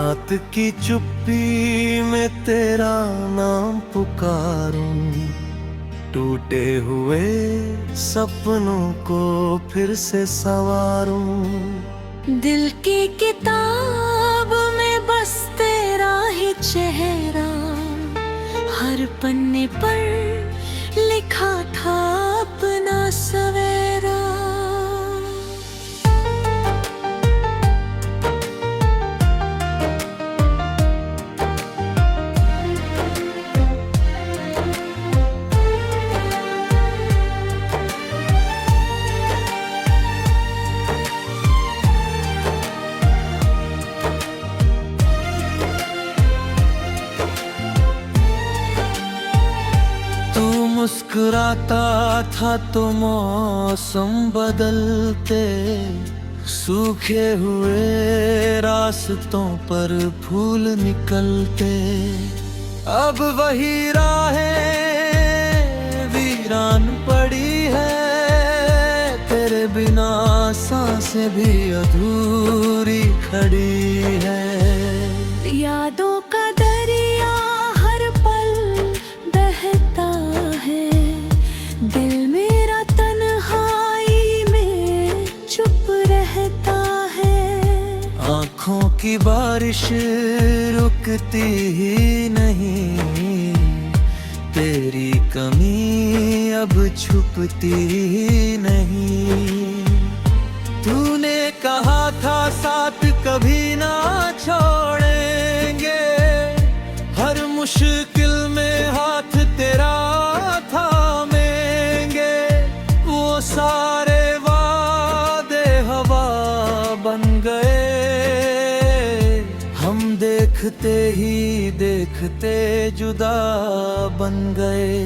रात की चुप्पी में तेरा नाम पुकारूं, टूटे हुए सपनों को फिर से संवारूं। दिल की किताब में बस तेरा ही चेहरा, हर पन्ने पर लिखा था अपना सवेरा। मुस्कुराता था तो मौसम बदलते, सूखे हुए रास्तों पर फूल निकलते। अब वही राहें वीरान पड़ी है, तेरे बिना सांसें भी अधूरी खड़ी है। यादों का दरिया हर पल बहता है, दिल मेरा तन्हाई में चुप रहता है। आँखों की बारिश रुकती ही नहीं, तेरी कमी अब छुपती ही नहीं। तूने कहा था साथ कभी ना छोड़ेंगे, हर मुश्किल में हाथ तेरा थामेंगे। वो सारे वादे हवा बन गए, हम देखते ही देखते जुदा बन गए।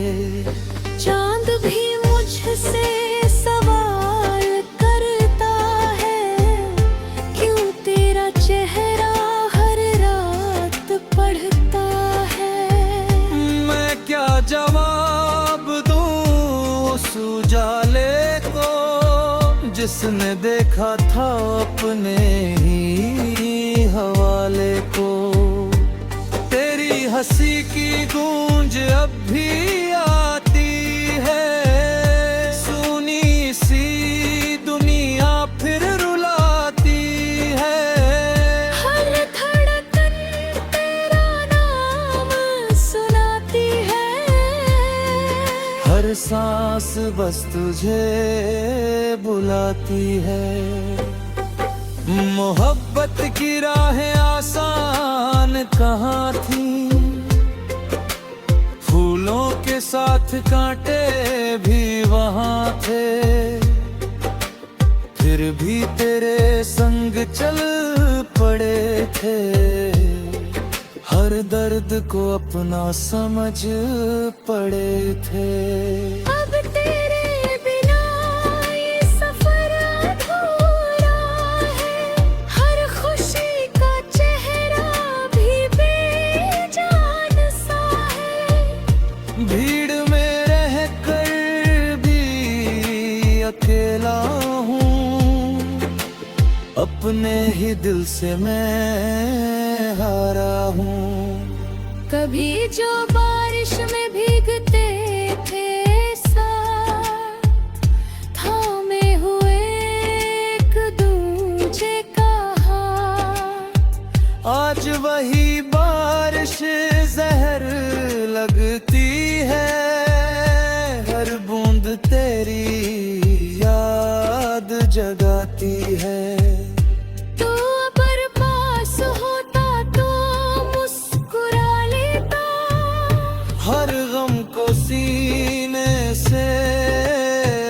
चांद भी मुझसे सवाल करता है, क्यों तेरा चेहरा हर रात पढ़ता है। मैं क्या जवाब दूं उस उजाले को, जिसने देखा था अपने ही हवाले को। तेरी हंसी की गूंज अब भी आती है, सुनी सी दुनिया फिर रुलाती है। हर धड़कन तेरा नाम सुनाती है, हर सांस बस तुझे बुलाती है। मोहब्बत की राहें आसान कहाँ थी, फूलों के साथ कांटे भी वहाँ थे। फिर भी तेरे संग चल पड़े थे, हर दर्द को अपना समझ पड़े थे। अब तेरे बिना ये सफर अधूरा है, हर खुशी का चेहरा भी बेजान सा है। भीड़ में रहकर भी अकेला हूँ, अपने ही दिल से मैं हारा हूँ। कभी जो बारिश में भीगते थे साथ, थामे हुए एक दूजे का हाथ। आज वही बारिश जहर लगती है, हर बूंद तेरी याद जगाती है। तू अगर पास होता तो मुस्कुरा लेता, हर गम को सीने से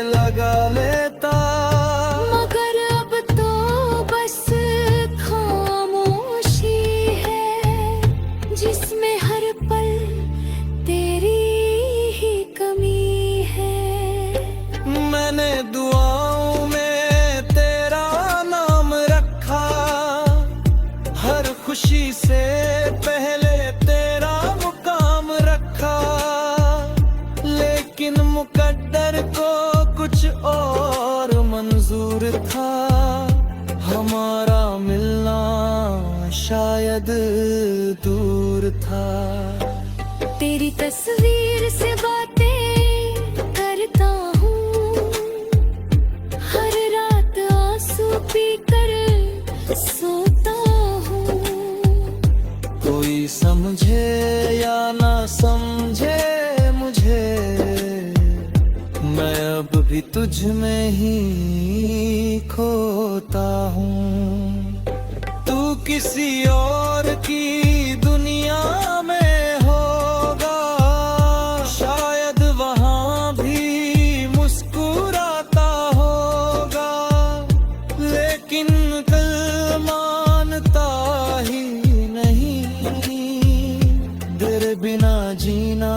लगा लेता। मगर अब तो बस खामोशी है, जिसमें हर पल तेरी ही कमी है। मैंने दुआओं में तेरा नाम रखा, हर खुशी से पहले तेरा मुकाम रखा। लेकिन मुकद्दर को कुछ और मंजूर था, हमारा मिलना शायद शायद दूर था। तेरी तस्वीर से बातें करता हूँ, हर रात आंसू पीकर सोता हूँ। कोई समझे या ना समझे मुझे, मैं अब भी तुझ में ही खोता हूँ। तू किसी और की दुनिया में होगा, शायद वहाँ भी मुस्कुराता होगा, लेकिन दिल मानता ही नहीं, तेरे बिना जीना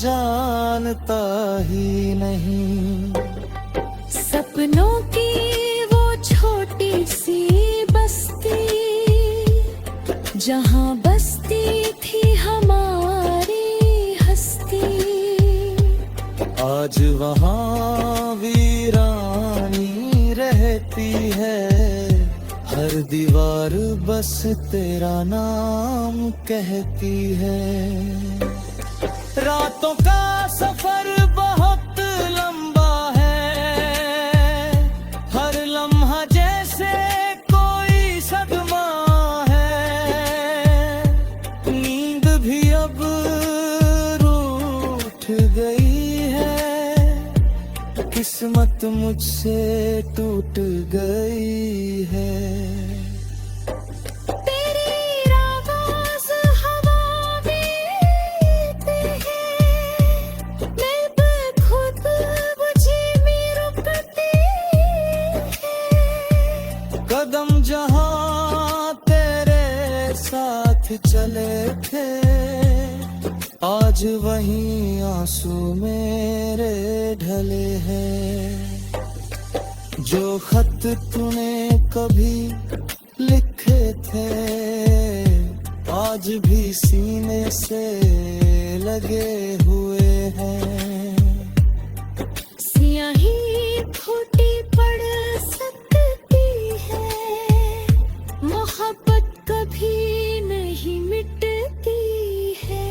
जानता ही नहीं। सपनों की वो छोटी सी बस्ती, जहाँ बसती थी हमारी हस्ती, आज वहाँ वीरानी रहती है। हर दीवार बस तेरा नाम कहती है। रातों का सफर बहुत लंबा है, हर लम्हा जैसे कोई सदमा है। नींद भी अब रूठ गई है, किस्मत मुझसे टूट गई है। कदम जहाँ तेरे साथ चले थे, आज वहीं आंसू मेरे ढले हैं। जो खत तूने कभी लिखे थे, आज भी सीने से लगे हुए हैं। स्याही फूटी पड़ सकती है, मोहब्बत कभी नहीं मिटती है।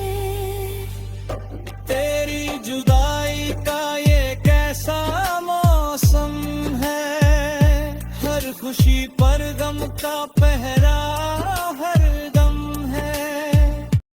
तेरी जुदाई का ये कैसा मौसम है, हर खुशी पर गम का पहरा